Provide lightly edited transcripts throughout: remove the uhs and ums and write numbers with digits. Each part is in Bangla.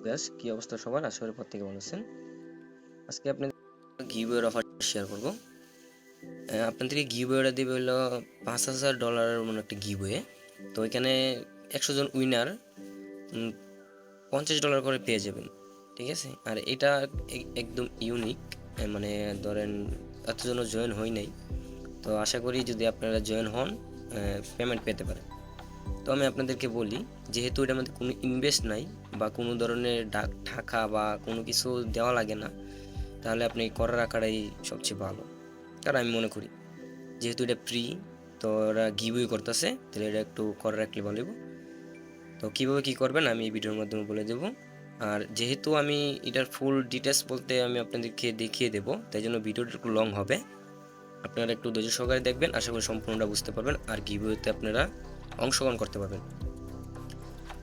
ব্যাস কি অবস্থা সবার, আশা করি প্রত্যেকে ভালো আছেন। আজকে আপনাদের গিভওয়ের অফার শেয়ার করব। আপনাদেরকে গিভওয়েটা দিবে হলো $5,000 মানে একটা গিভওয়ে। তো এখানে 100 জন উইনার $50 করে পেয়ে যাবেন, ঠিক আছে। আর এটা একদম ইউনিক, মানে ধরেন এতজনও জয়েন হয় নাই, তো আশা করি যদি আপনারা জয়েন হন পেমেন্ট পেতে পারেন। তো আমি আপনাদেরকে বলি, যেহেতু এটার মধ্যে কোনো ইনভেস্ট নাই বা কোনো ধরনের টাকা বা কোনো কিছু দেওয়া লাগে না, তাহলে আপনি করে রাখাটাই সবচেয়ে ভালো। কারণ আমি মনে করি যেহেতু এটা ফ্রি, তো ওরা গিভওয়ে করতেছে, তাহলে এটা একটু করে রাখলে ভালো। তো কীভাবে কী করবেন আমি এই ভিডিওর মাধ্যমে বলে দেবো। আর যেহেতু আমি এটার ফুল ডিটেলস বলতে আমি আপনাদেরকে দেখিয়ে দেবো, তাই জন্য ভিডিওটা একটু লং হবে। আপনারা একটু ধৈর্য সহকারে দেখবেন, আশা করি সম্পূর্ণটা বুঝতে পারবেন আর গিভওয়েতে আপনারা অংশগ্রহণ করতে পারবেন।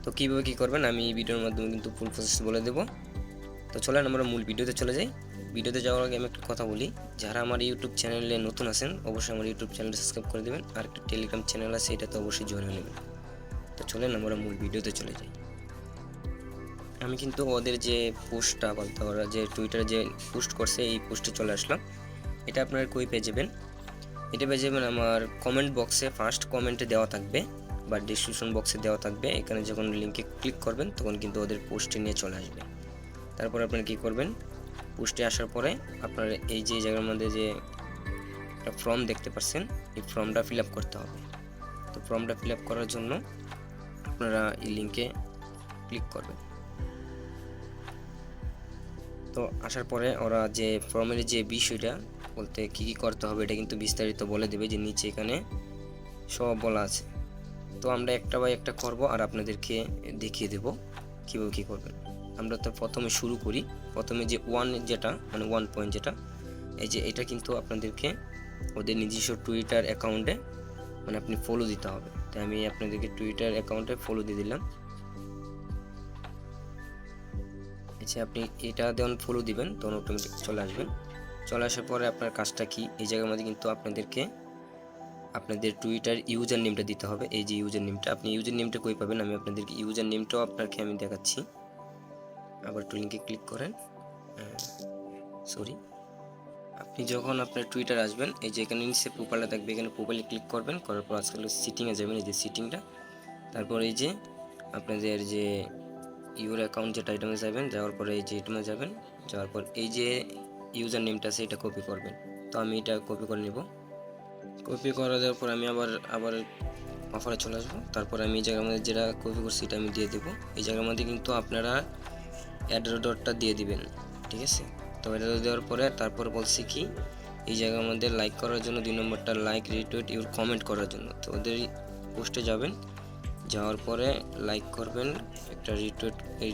তো কীভাবে কী করবেন আমি এই ভিডিওর মাধ্যমে কিন্তু ফুল প্রসেস বলে দেবো। তো চলেন আমরা মূল ভিডিওতে চলে যাই। ভিডিওতে যাওয়ার আগে আমি একটা কথা বলি, যারা আমার ইউটিউব চ্যানেলে নতুন আছেন অবশ্যই আমার ইউটিউব চ্যানেলটা সাবস্ক্রাইব করে দেবেন, আর একটা টেলিগ্রাম চ্যানেল আছে এটাতে অবশ্যই জয়েন হয়ে নেবেন। তো চলেন আমরা মূল ভিডিওতে চলে যাই। আমি কিন্তু ওদের যে পোস্টটা বলতে ওরা যে টুইটারে যে পোস্ট করছে এই পোস্টে চলে আসলাম। এটা আপনারা কই পেয়ে যাবেন? এটা পেয়ে যাবেন আমার কমেন্ট বক্সে, ফার্স্ট কমেন্টে দেওয়া থাকবে বা ডিসক্রিপশন বক্সে দেওয়া থাকবে। এখানে যখন লিঙ্কে ক্লিক করবেন তখন কিন্তু ওদের পোস্টে নিয়ে চলে আসবে। তারপর আপনারা কী করবেন, পোস্টে আসার পরে আপনার এই যে জায়গার মধ্যে যে একটা ফর্ম দেখতে পাচ্ছেন, এই ফর্মটা ফিল আপ করতে হবে। তো ফর্মটা ফিল আপ করার জন্য আপনারা এই লিঙ্কে ক্লিক করবেন। তো আসার পরে ওরা যে ফর্মের যে বিষয়টা বলতে কী কী করতে হবে এটা কিন্তু বিস্তারিত বলে দেবে, যে নিচে এখানে সব বলা আছে। তো আমরা একটা বাই একটা করব আর আপনাদেরকে দেখিয়ে দেব কীভাবে কী করবেন। আমরা তো প্রথমে শুরু করি, প্রথমে যে যেটা মানে 1 পয়েন্ট যেটা, এই যে এটা কিন্তু আপনাদেরকে ওদের নিজস্ব টুইটার অ্যাকাউন্টে মানে আপনি ফলো দিতে হবে। তাই আমি আপনাদেরকে টুইটার অ্যাকাউন্টে ফলো দিয়ে দিলাম। আচ্ছা, আপনি এটা যখন ফলো দিবেন তখন অটোমেটিক চলে আসবেন। চলে আসার পরে আপনার কাজটা কি, এই জায়গার মধ্যে কিন্তু আপনাদেরকে আপনাদের টুইটার ইউজার নেমটা দিতে হবে। এই যে ইউজার নেমটা, আপনি ইউজার নেমটা কই পাবেন আমি আপনাদেরকে ইউজার নেমটাও আপনাকে আমি দেখাচ্ছি। আবার একটু লিঙ্কে ক্লিক করেন। সরি, আপনি যখন আপনার টুইটার আসবেন এই যে এখানে নিচে প্রোফাইলটা থাকবে, এখানে প্রোফাইলে ক্লিক করবেন, করার পর আজকাল সিটিংয়ে যাবেন, এই যে সিটিংটা। তারপর এই যে আপনাদের যে ইউর অ্যাকাউন্ট যেটা আইটেমে যাবেন, যাওয়ার পরে এই যে আইটেমে যাবেন, যাওয়ার পর এই যে ইউজার নেমটা আছে এটা কপি করবেন। তো আমি এটা কপি করে নেব। কপি করে দেওয়ার পর আমি আবার অফারে চলে আসবো। তারপর আমি এই জায়গার মধ্যে যেটা কপি করছি এটা আমি দিয়ে দেবো। এই জায়গার মধ্যে কিন্তু আপনারা অ্যাড্রোডটটা দিয়ে দিবেন, ঠিক আছে। তো অ্যাড্রো দেওয়ার পরে তারপর বলছি কি, এই জায়গার মধ্যে লাইক করার জন্য 2 নম্বরটা লাইক, রিটুইট, ইউর কমেন্ট করার জন্য। তো ওদের পোস্টে যাবেন, যাওয়ার পরে লাইক করবেন, একটা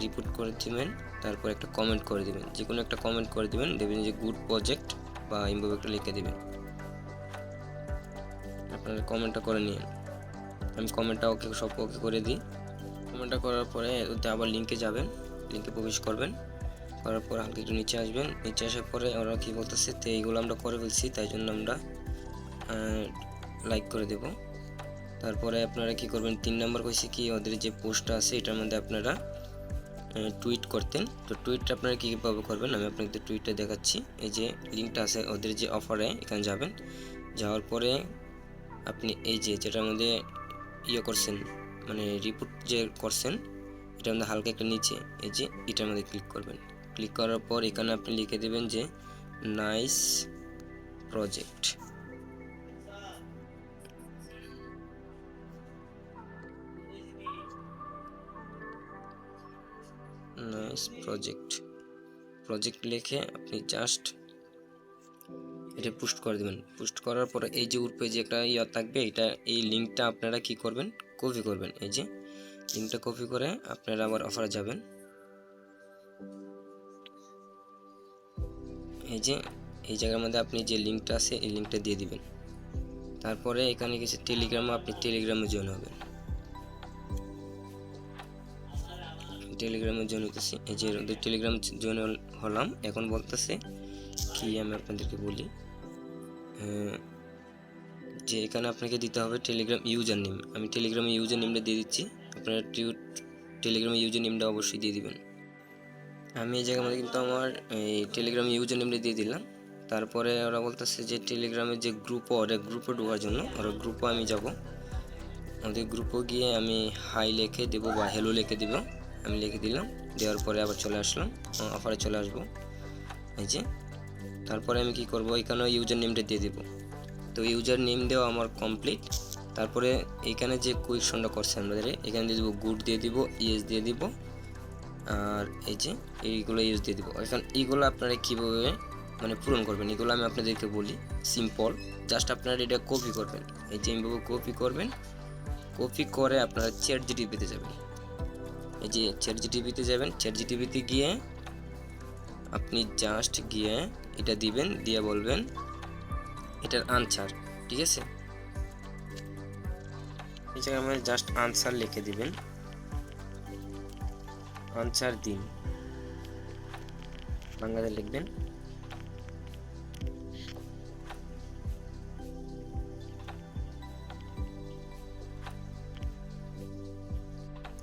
রিপোর্ট করে দিবেন, তারপর একটা কমেন্ট করে দিবেন, যে কোনো একটা কমেন্ট করে দিবেন, দেখবেন যে গুড প্রজেক্ট বা এইভাবে একটা লিখে দিবেন। আপনারা কমেন্টটা করে নিন। আমি কমেন্টটা সব ওকে করে দিই। কমেন্টটা করার পরে ওতে আবার লিঙ্কে যাবেন, লিঙ্কে প্রবেশ করবেন, করার পর হালকা একটু নিচে আসবেন। নিচে আসার পরে ওরা কী বলতেছে, তো এইগুলো আমরা করে ফেলছি, তাই জন্য আমরা লাইক করে দেব। তারপরে আপনারা কি করবেন, 3 নম্বর কইছে কি, ওদের যে পোস্টটা আছে এটার মধ্যে আপনারা টুইট করতেন। তো টুইটটা আপনারা কীভাবে করবেন আমি আপনাদের টুইটটা দেখাচ্ছি। এই যে লিঙ্কটা আছে ওদের যে অফারে, এখানে যাবেন, যাওয়ার পরে আপনি এই যে যেটার মধ্যে করছেন মানে রিপোর্ট যে করছেন এটার মধ্যে হালকা একটা নিচে এই যে এটার মধ্যে ক্লিক করবেন। ক্লিক করার পর এখানে আপনি লিখে দেবেন যে নাইস প্রজেক্ট। নাইস প্রজেক্ট লিখে আপনি জাস্ট এটা পোস্ট করে দেবেন। পোস্ট করার পরে এই যে উপরে যে একটা থাকবে, এটা এই লিঙ্কটা আপনারা কি করবেন, কপি করবেন। এই যে লিঙ্কটা কপি করে আপনারা আবার অফারে যাবেন। এই যে এই জায়গার মধ্যে আপনি যে লিঙ্কটা আছে এই লিঙ্কটা দিয়ে দিবেন। তারপরে এখানে কিছু টেলিগ্রামে আপনি টেলিগ্রামে জয়েন হবেন। টেলিগ্রামে জয়েন হতেছি, এই যে টেলিগ্রাম জয়েন হলাম। এখন বলতেছে কি আমি আপনাদেরকে বলি, যে এখানে আপনাকে দিতে হবে টেলিগ্রাম ইউজার নেম। আমি টেলিগ্রামে ইউজার নেমটা দিয়ে দিচ্ছি, আপনারা টেলিগ্রামে ইউজার নেমটা অবশ্যই দিয়ে দিবেন। আমি এই জায়গার মধ্যে কিন্তু আমার এই টেলিগ্রাম ইউজার নেমটা দিয়ে দিলাম। তারপরে ওরা বলতেছে যে টেলিগ্রামের যে গ্রুপে ঢোকার জন্য ওরা গ্রুপে আমি যাব। আমাদের গ্রুপে গিয়ে আমি হাই লিখে দেবো বা হ্যালো লিখে দেব। আমি লিখে দিলাম, দেওয়ার পরে আবার চলে আসলাম, অফারে চলে আসবো। এই যে তারপরে আমি কি করব, এখানে ইউজার নেমটা দিয়ে দেব। তো ইউজার নেম দেওয়া আমার কমপ্লিট। তারপরে এখানে যে কোয়েকশনটা করছে আমাদের, এখানে দিয়ে দেবো গুড দিয়ে দিব, ইয়েস দিয়ে দিব, আর এই যে এইগুলো ইউজ দিয়ে দিব। এখন এইগুলো আপনারা কীভাবে মানে পূরণ করবেন এগুলো আমি আপনাদেরকে বলি। সিম্পল, জাস্ট আপনারা এটা কপি করবেন। এই যে এইভাবে কপি করবেন, কপি করে আপনারা চ্যাট জিটিপিতে যাবেন। এই যে চ্যাট জিটিপিতে যাবেন, চ্যাট জিটিপিতে গিয়ে আপনি জাস্ট গিয়ে এটা দিবেন, দিয়ে বলবেন এটার আনসার, ঠিক আছে। এই জায়গায় আমরা জাস্ট আনসার লিখে দিবেন, আনসার দিন, বাংলাতে লিখবেন।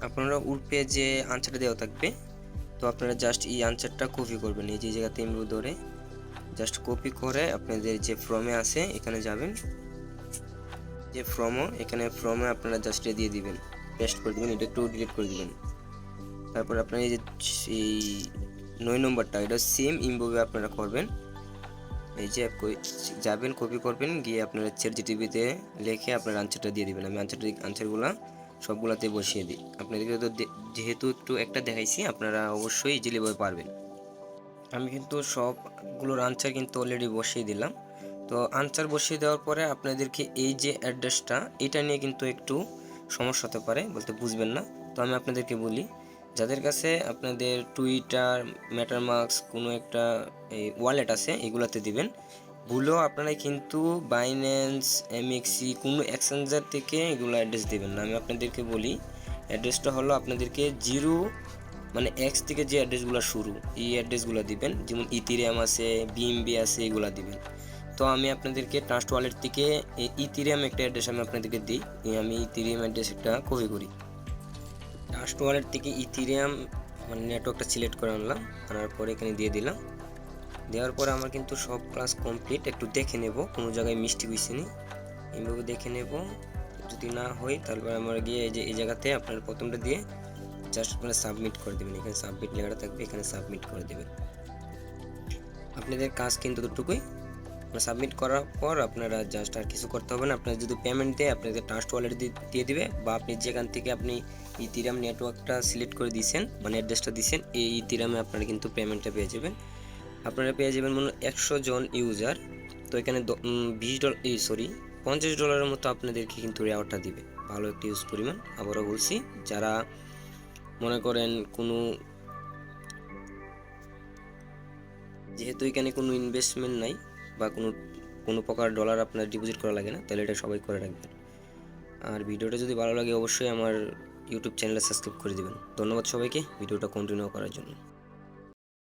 আপনারা উপরে যে আনসারটা দেওয়া থাকবে, তো আপনারা জাস্ট এই আনসারটা কপি করবেন। এই যে জায়গাতে এমনি ধরে জাস্ট কপি করে আপনাদের যে ফর্মে আছে এখানে যাবেন, যে এখানে ফর্মে আপনারা জাস্ট দিয়ে দিবেন, পেস্ট করে দিবেন, এটা একটু ডিলিট করে দিবেন। তারপর আপনারা এই যে এই 9 নম্বরটা এটা সেম ইমভাবে আপনারা করবেন। এই যে যাবেন, কপি করবেন, গিয়ে আপনারা চ্যাট জিটিপিতে লিখে আপনার আনসারটা দিয়ে দিবেন। আমি আনসারগুলো সবগুলাতে বসিয়ে দিই। আপনাদেরকে তো যেহেতু একটু একটা দেখাইছি, আপনারা অবশ্যই ইজিলিভাবে পারবেন। আমি কিন্তু সবগুলোর আনসার কিন্তু অলরেডি বসিয়ে দিলাম। তো আনসার বসিয়ে দেওয়ার পরে আপনাদেরকে এই যে অ্যাড্রেসটা, এটা নিয়ে কিন্তু একটু সমস্যা হতে পারে, বলতে বুঝবেন না। তো আমি আপনাদেরকে বলি, যাদের কাছে আপনাদের টুইটার, মেটারমাস্ক কোনো একটা এই ওয়ালেট আছে, এগুলাতে দিবেন। ভুলেও আপনারা কিন্তু বাইন্যান্স, এমএক্সি কোনো এক্সচেঞ্জার থেকে এগুলো অ্যাড্রেস দেবেন না। আমি আপনাদেরকে বলি, অ্যাড্রেসটা হলো আপনাদেরকে জিরো মানে এক্স থেকে যে অ্যাড্রেসগুলো শুরু, এই অ্যাড্রেসগুলো দিবেন। যেমন ইথিরিয়াম আছে, বিএমবি আছে, এগুলো দিবেন। তো আমি আপনাদেরকে ট্রাস্ট ওয়ালেট থেকে ইথিরিয়াম একটা অ্যাড্রেস আমি আপনাদেরকে দিই। আমি ইথিরিয়াম অ্যাড্রেস একটা কপি করি। ট্রাস্ট ওয়ালেট থেকে ইথিরিয়াম মানে নেটওয়ার্কটা সিলেক্ট করে আনলাম, আনার পরে এখানে দিয়ে দিলাম। দেওয়ার পরে আমার কিন্তু সব ক্লাস কমপ্লিট। একটু দেখে নেব কোনো জায়গায় মিস্টেক হয়েছে নি, এইভাবে দেখে নেব। যদি না হয় তারপরে আমরা গিয়ে এই যে এই জায়গাতে আপনার প্রথমটা দিয়ে জাস্ট আপনারা সাবমিট করে দেবেন। এখানে সাবমিট লেখাটা থাকবে, এখানে সাবমিট করে দেবেন। আপনাদের কাজ কিন্তু ততটুকুই। সাবমিট করার পর আপনারা জাস্ট আর কিছু করতে হবে না। আপনারা যদি পেমেন্ট দেয় আপনাদের ট্রাস্ট ওয়ালেট দিয়ে দিবে, বা আপনি যেখান থেকে আপনি ইথিরিয়াম নেটওয়ার্কটা সিলেক্ট করে দিয়েছেন মানে অ্যাড্রেসটা দিয়েছেন, এই ইথিরিয়ামে আপনারা কিন্তু পেমেন্টটা পেয়ে যাবেন। আপনারা পেয়ে যাবেন মনে হয় 100 জন ইউজার। তো এখানে $50 মতো আপনাদেরকে কিন্তু রেওয়ার্ডটা দিবে, ভালো একটা ইউজ পরিমাণ। আবারও বলছি, যারা মনে করেন কোনো, যেহেতু এখানে কোনো ইনভেস্টমেন্ট নাই বা কোনো প্রকার ডলার আপনার ডিপোজিট করা লাগে না, তাহলে এটা সবাই করে রাখবেন। আর ভিডিওটা যদি ভালো লাগে অবশ্যই আমার ইউটিউব চ্যানেলে সাবস্ক্রাইব করে দেবেন। ধন্যবাদ সবাইকে ভিডিওটা কন্টিনিউ করার জন্য।